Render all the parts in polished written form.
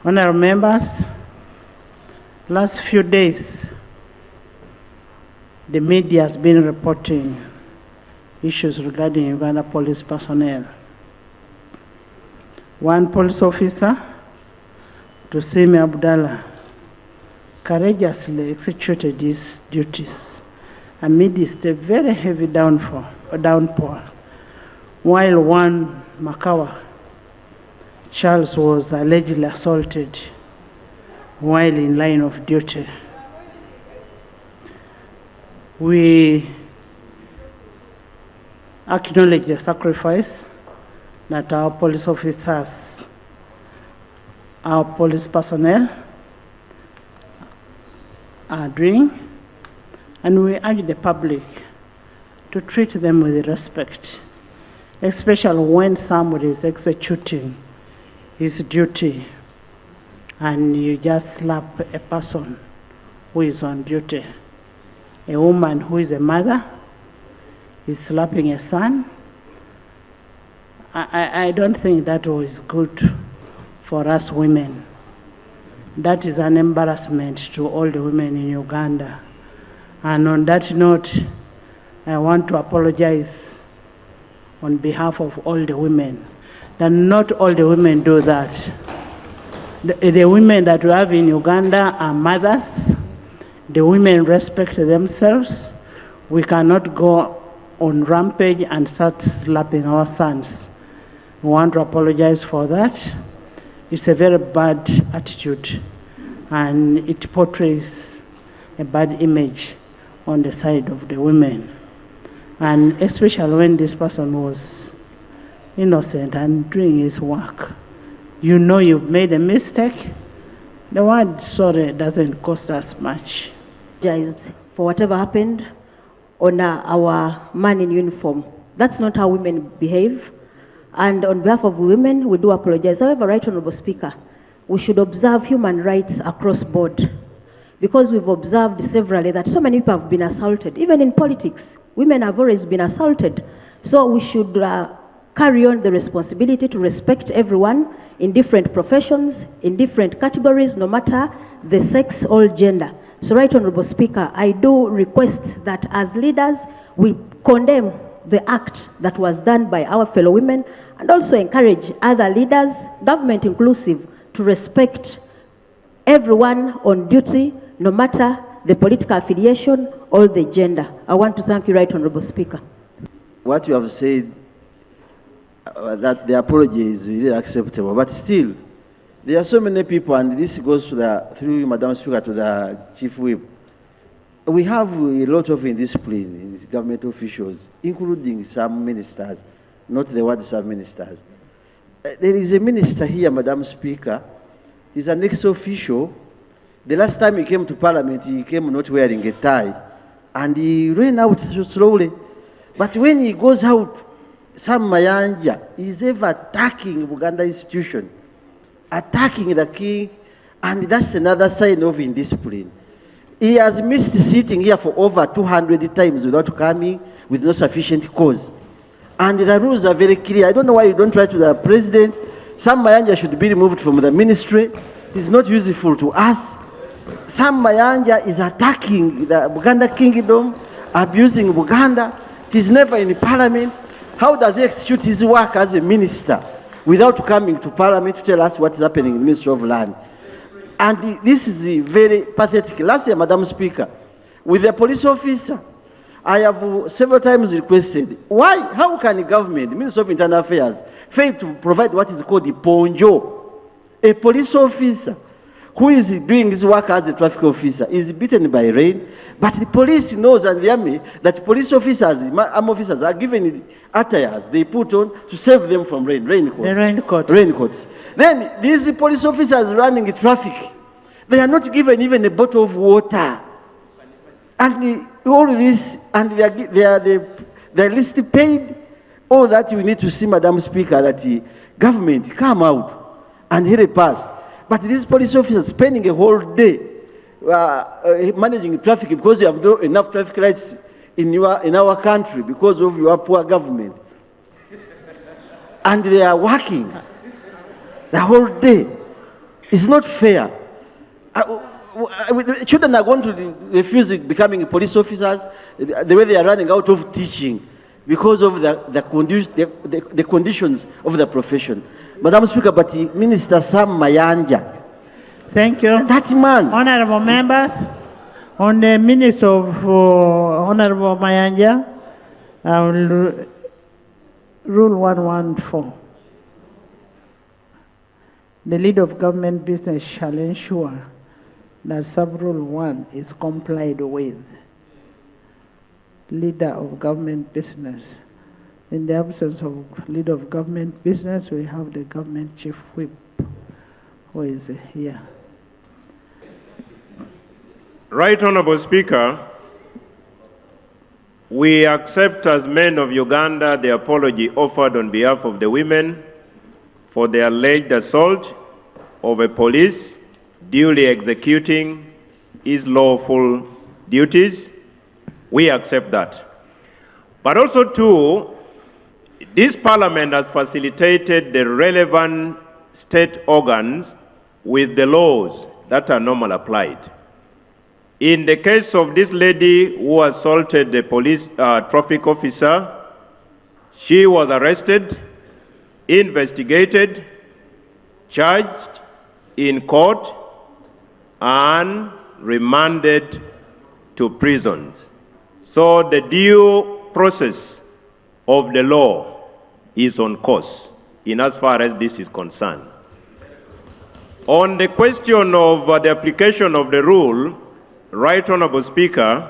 Honorable members, last few days, the media has been reporting issues regarding Uganda police personnel. One police officer, Tusime Abdallah, courageously executed his duties amidst a very heavy downpour, while one Makawa, Charles, was allegedly assaulted while in line of duty. We acknowledge the sacrifice that our police officers, our police personnel are doing, and we urge the public to treat them with respect, especially when somebody is executing his duty and you just slap a person who is on duty. A woman who is a mother is slapping a son. I don't think that was good for us women. That is an embarrassment to all the women in Uganda. And on that note, I want to apologize on behalf of all the women, that not all the women do that. The women that we have in Uganda are mothers. The women respect themselves. We cannot go on rampage and start slapping our sons. We want to apologize for that. It's a very bad attitude, and it portrays a bad image on the side of the women. And especially when this person was innocent and doing his work. You know you've made a mistake. The word sorry doesn't cost us much. For whatever happened on our man in uniform. That's not how women behave. And on behalf of women, we do apologize. However, Right Honorable Speaker, we should observe human rights across board, because we've observed severally that so many people have been assaulted. Even in politics, women have always been assaulted. So we should carry on the responsibility to respect everyone in different professions, in different categories, no matter the sex or gender. So, Right Honorable Speaker, I do request that as leaders, we condemn the act that was done by our fellow women, and also encourage other leaders, government inclusive, to respect everyone on duty, no matter the political affiliation or the gender. I want to thank you, Right Honorable Speaker. What you have said, that the apology is really acceptable, but still, there are so many people, and this goes to through Madam Speaker to the Chief Whip. We have a lot of indiscipline in government officials, including some ministers, not the word some ministers. There is a minister here, Madam Speaker. He's an ex-official. The last time he came to Parliament, he came not wearing a tie, and he ran out slowly. But when he goes out, Sam Mayanja is ever attacking Buganda institution, attacking the king, and that's another sign of indiscipline. He has missed sitting here for over 200 times without coming, with no sufficient cause. And the rules are very clear. I don't know why you don't write to the president. Sam Mayanja should be removed from the ministry. He's not useful to us. Sam Mayanja is attacking the Buganda kingdom, abusing Buganda. He's never in Parliament. How does he execute his work as a minister without coming to Parliament to tell us what is happening in the Ministry of Land? And this is very pathetic. Last year, Madam Speaker, with the police officer, I have several times requested, why, how can the government, the Ministry of Internal Affairs, fail to provide what is called the ponjo? A police officer who is doing his work as a traffic officer is beaten by rain, but the police knows, and the army, that police officers, armed officers are given attires they put on to save them from rain, raincoats. The raincoats. Raincoats. Then these police officers running the traffic, they are not given even a bottle of water. And all this, and they are least paid. All that we need to see, Madam Speaker, that the government come out and help us. But these police officers spending a whole day managing traffic because you have no enough traffic lights in our country because of your poor government. And they are working the whole day. It's not fair. Children are going to refuse becoming police officers the way they are running out of teaching because of the conditions of the profession. Madam Speaker, but Minister Sam Mayanja, Thank you. that man, Honorable members, on the minutes of Honorable Mayanja, I will rule 114. The leader of government business shall ensure that sub-rule 1 is complied with. Leader of government business. In the absence of leader of government business, we have the government chief whip, who is here. Right Honorable Speaker, we accept as men of Uganda the apology offered on behalf of the women for the alleged assault of a police duly executing his lawful duties. We accept that. But also too, this parliament has facilitated the relevant state organs with the laws that are normally applied. In the case of this lady who assaulted the police traffic officer, she was arrested, investigated, charged in court, and remanded to prisons. So the due process of the law is on course in as far as this is concerned. On the question of the application of the rule, Right Honorable Speaker,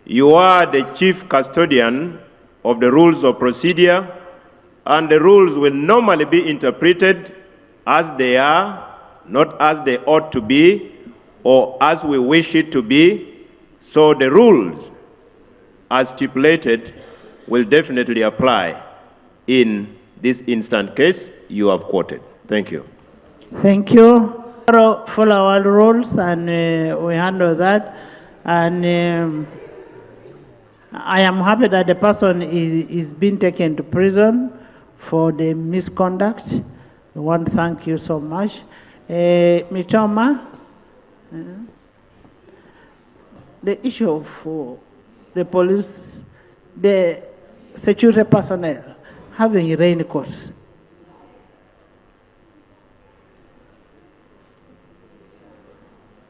you are the chief custodian of the rules of procedure, and the rules will normally be interpreted as they are, not as they ought to be, or as we wish it to be. So the rules, as stipulated, will definitely apply in this instant case you have quoted. Thank you. Thank you. Follow our rules, and we handle that. And I am happy that the person is being taken to prison for the misconduct. I want to thank you so much. Mitoma, the issue of the police, the security personnel having raincoats.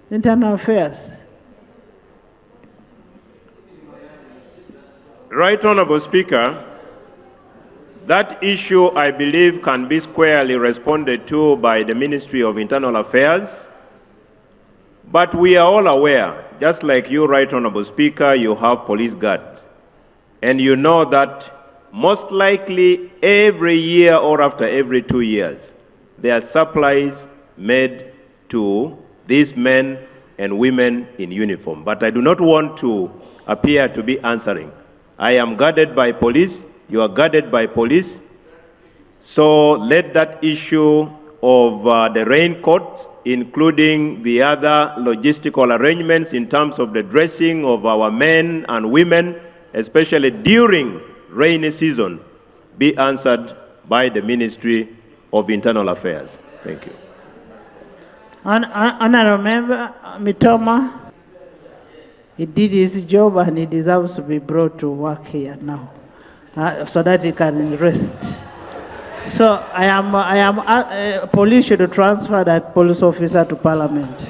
Internal Affairs. Right Honorable Speaker, that issue, I believe, can be squarely responded to by the Ministry of Internal Affairs. But we are all aware, just like you, Right Honorable Speaker, you have police guards. And you know that most likely every year or after every 2 years, there are supplies made to these men and women in uniform. But I do not want to appear to be answering. I am guarded by police, you are guarded by police. So let that issue of the raincoats, including the other logistical arrangements in terms of the dressing of our men and women, especially during rainy season, be answered by the Ministry of Internal Affairs. Thank you. Honorable Member Mitoma, he did his job and he deserves to be brought to work here now, so that he can rest. So police should transfer that police officer to Parliament.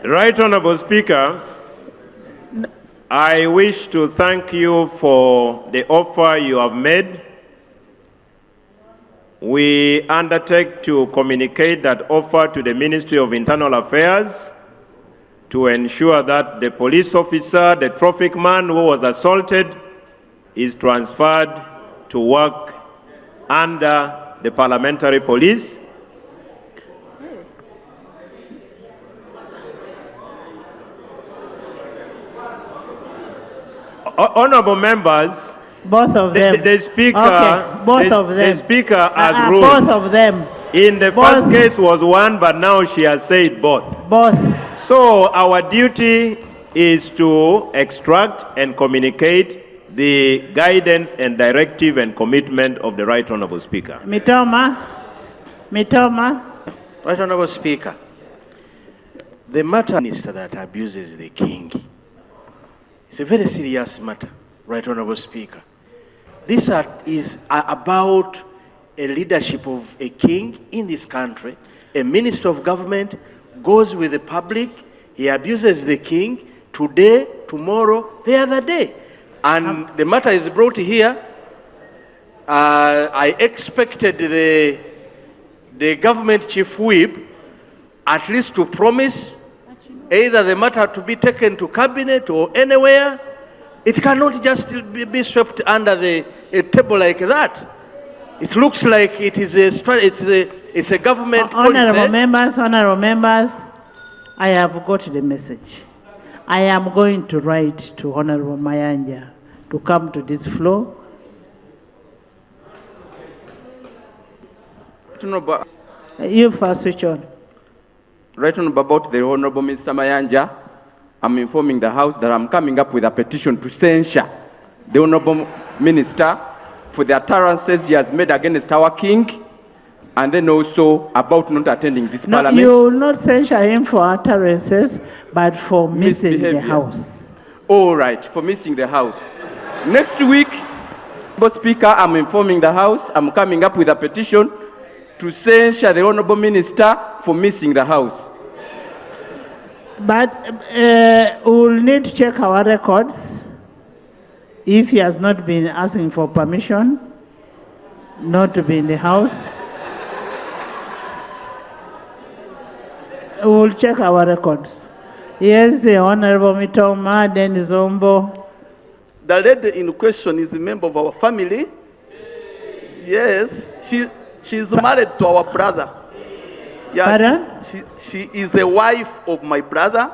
Right Honorable Speaker, I wish to thank you for the offer you have made. We undertake to communicate that offer to the Ministry of Internal Affairs to ensure that the police officer, the traffic man who was assaulted, is transferred to work under the parliamentary police. Honorable members, both of them. The Speaker, okay, both of them. The Speaker has ruled. Both of them. In the first case was one, but now she has said both. Both. So our duty is to extract and communicate the guidance and directive and commitment of the Right Honorable Speaker. Mitoma, Mitoma. Right Honorable Speaker, the matter minister that abuses the king is a very serious matter, Right Honorable Speaker. This is about a leadership of a king in this country. A minister of government goes with the public, he abuses the king today, tomorrow, the other day. And the matter is brought here. I expected the government chief whip at least to promise either the matter to be taken to cabinet or anywhere. It cannot just be swept under a table like that. It looks like it is it's a government Honorable policy. honorable members, I have got the message. I am going to write to Honorable Mayanja to come to this floor. You first switch on. Right on about the Honorable Mr. Mayanja, I'm informing the House that I'm coming up with a petition to censure the Honorable Minister for the utterances he has made against our King, and then also about not attending this Parliament. You will not censure him for utterances, but for missing the House. All right, for missing the House. Next week, Mr. Speaker, I'm informing the House, I'm coming up with a petition to censure the Honorable Minister for missing the House. But we'll need to check our records if he has not been asking for permission not to be in the House. We'll check our records. Yes, the Honorable Mitoma, then Zombo. The lady in question is a member of our family. Yes, she's married to our brother. Yes, she is the wife of my brother.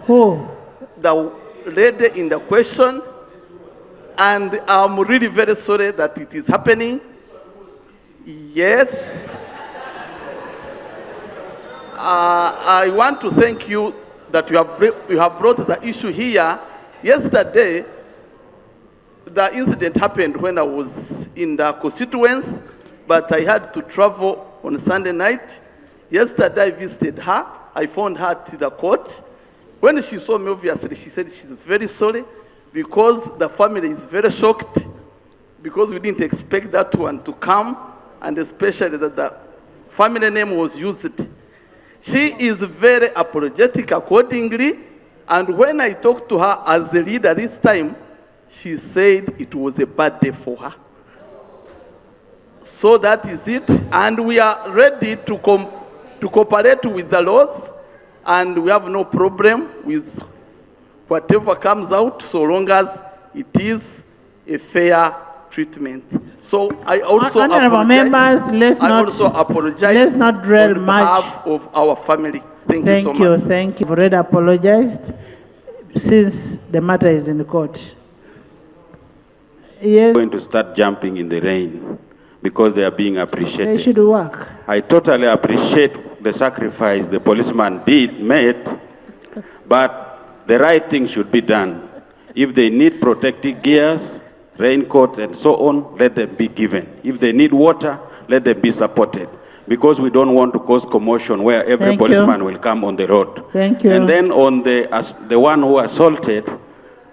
Who? The lady in the question. And I'm really very sorry that it is happening. Yes. I want to thank you that you have brought the issue here. Yesterday, the incident happened when I was in the constituency, but I had to travel on Sunday night. Yesterday, I visited her. I found her at the court. When she saw me, obviously, she said she's very sorry because the family is very shocked because we didn't expect that one to come, and especially that the family name was used. She is very apologetic accordingly, and when I talked to her as a leader this time, she said it was a bad day for her. So that is it, and we are ready to cooperate with the laws, and we have no problem with whatever comes out so long as it is a fair treatment. So I also Honorable members, let's not dwell on much behalf of our family. Thank you so much. Thank you. I've already apologized since the matter is in the court. Yes. Going to start jumping in the rain because they are being appreciated. They should work. I totally appreciate the sacrifice the policeman made, but the right thing should be done. If they need protective gears, raincoats and so on, let them be given. If they need water, let them be supported. Because we don't want to cause commotion where every policeman will come on the road. Thank you. And then on the one who assaulted,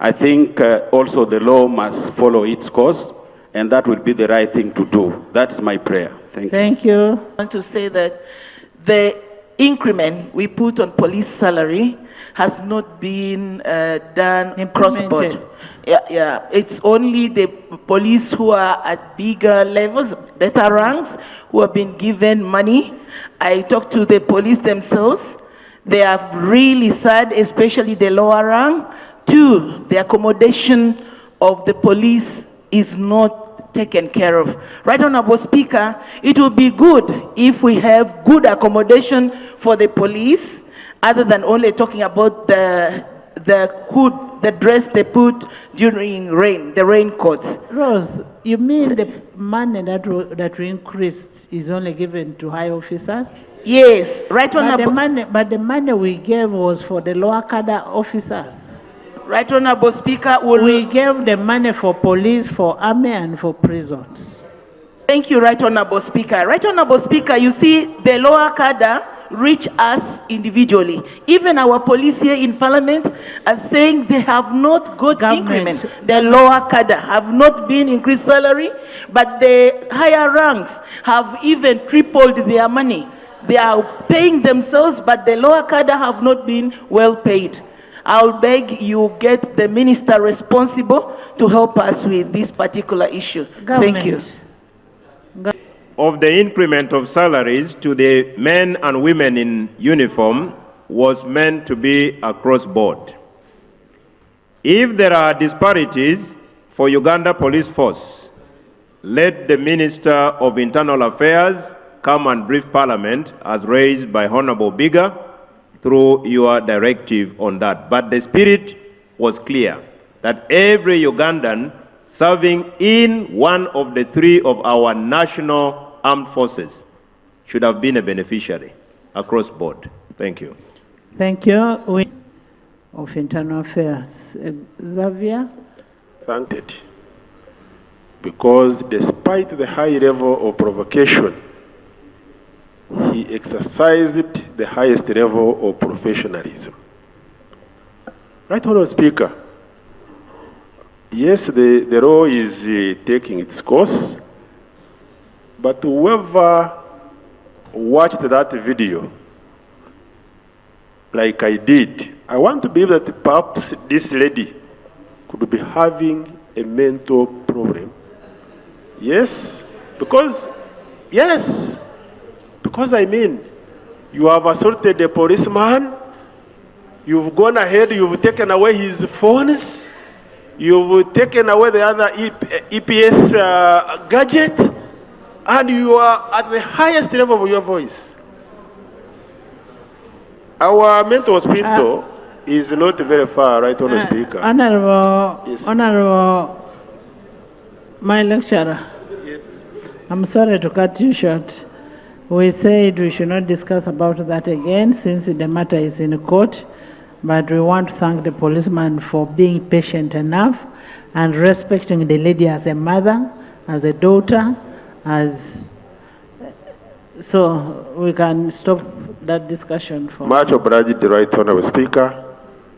I think also the law must follow its course, and that will be the right thing to do. That's my prayer. Thank you. Thank you. I want to say that the increment we put on police salary has not been done cross-board. Yeah. It's only the police who are at bigger levels, better ranks, who have been given money. I talked to the police themselves. They are really sad, especially the lower rank. Two, the accommodation of the police is not taken care of. Right, Honorable Speaker, it would be good if we have good accommodation for the police, other than only talking about the hood, the dress they put during rain, the raincoats. Rose, you mean the money that we increased is only given to high officers? Yes, right, Honorable. But the money we gave was for the lower cadre officers. Right, Honorable Speaker. We gave the money for police, for army, and for prisons. Thank you, Right Honorable Speaker. Right Honorable Speaker, you see, the lower cadre reach us individually. Even our police here in Parliament are saying they have not got increment. The lower cadre have not been increased salary, but the higher ranks have even tripled their money. They are paying themselves, but the lower cadre have not been well paid. I'll beg you get the minister responsible to help us with this particular issue. Thank you. Of the increment of salaries to the men and women in uniform was meant to be across board. If there are disparities for Uganda Police Force, let the Minister of Internal Affairs come and brief Parliament as raised by Honorable Bigger through your directive on that. But the spirit was clear that every Ugandan serving in one of the three of our national armed forces should have been a beneficiary across board. Thank you. Thank you. We of Internal Affairs. Xavier? Thank you. Because despite the high level of provocation, he exercised the highest level of professionalism. Right Honourable Speaker, yes, the law is taking its course, but whoever watched that video, like I did, I want to believe that perhaps this lady could be having a mental problem. Yes, because I mean, you have assaulted a policeman, you've gone ahead, you've taken away his phones, you've taken away the other EPS gadget, and you are at the highest level of your voice. Our mental hospital is not very far, right, Honourable Speaker. Honourable, my lecturer, I'm sorry to cut you short. We said we should not discuss about that again since the matter is in court, but we want to thank the policeman for being patient enough and respecting the lady as a mother, as a daughter, so we can stop that discussion for much obliged, the Right Honourable Speaker,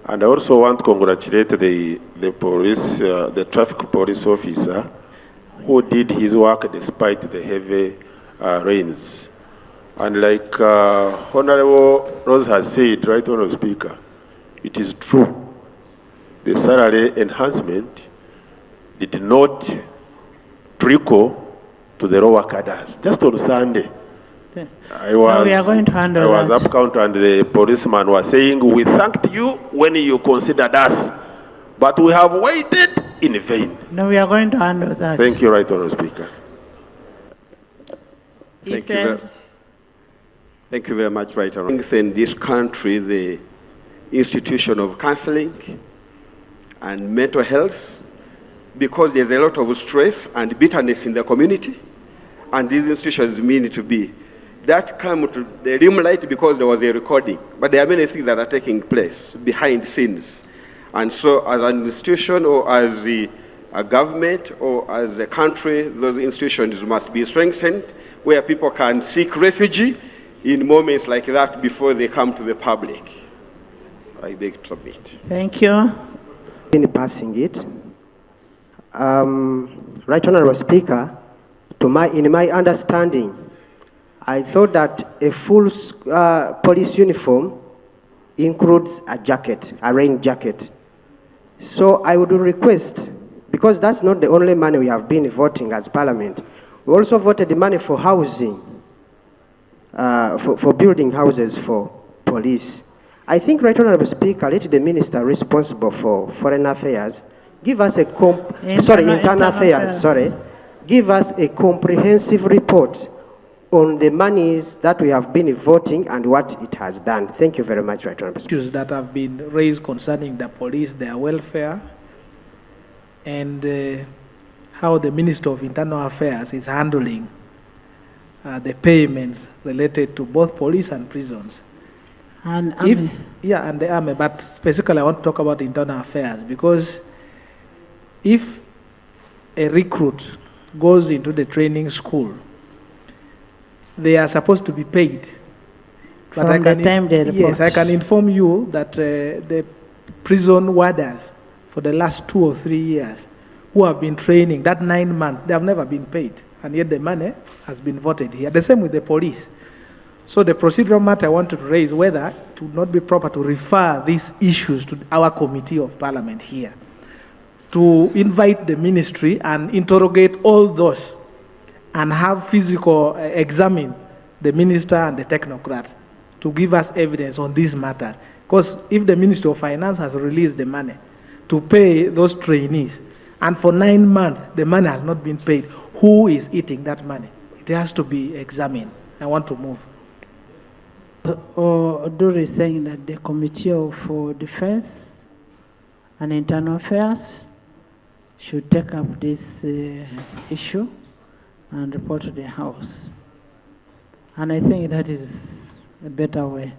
and I also want to congratulate the police, the traffic police officer who did his work despite the heavy rains. And like Honourable Rose has said, Right Honourable Speaker, it is true. The salary enhancement did not trickle to the lower cadres. Just on Sunday, I was up counter and the policeman was saying, we thanked you when you considered us, but we have waited in vain. No, we are going to handle that. Thank you, Right Honourable Speaker. Thank you very much, Right Honourable. In this country, the institution of counseling and mental health, because there's a lot of stress and bitterness in the community, and these institutions mean to be. That came to the limelight because there was a recording, but there are many things that are taking place behind scenes. And so as an institution or as a government or as a country, those institutions must be strengthened where people can seek refuge in moments like that before they come to the public. I beg to submit. Thank you. In passing it, Right Honourable Speaker, in my understanding, I thought that a full police uniform includes a jacket, a rain jacket. So I would request, because that's not the only money we have been voting as Parliament, we also voted the money for housing, for building houses for police. I think, Right Honourable Speaker, let the minister responsible for foreign affairs give us a internal affairs, give us a comprehensive report on the monies that we have been voting and what it has done. Thank you very much, Right Honourable Speaker. Issues that have been raised concerning the police, their welfare, and how the Minister of Internal Affairs is handling the payments related to both police and prisons. And army. And the army, but specifically I want to talk about internal affairs, because if a recruit goes into the training school, they are supposed to be paid. But From the time they report. Yes, I can inform you that the prison warders for the last 2 or 3 years who have been training, that 9 months, they have never been paid. And yet the money has been voted here. The same with the police. So the procedural matter I want to raise whether it would not be proper to refer these issues to our committee of parliament here, to invite the ministry and interrogate all those and have physical examine the minister and the technocrats to give us evidence on these matters. Because if the Ministry of Finance has released the money to pay those trainees, and for 9 months the money has not been paid, who is eating that money? It has to be examined. I want to move. Oduri is saying that the Committee of Defense and Internal Affairs should take up this issue and report to the House. And I think that is a better way.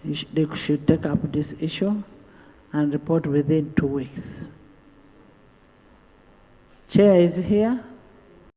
They should take up this issue and report within 2 weeks. Chair is here.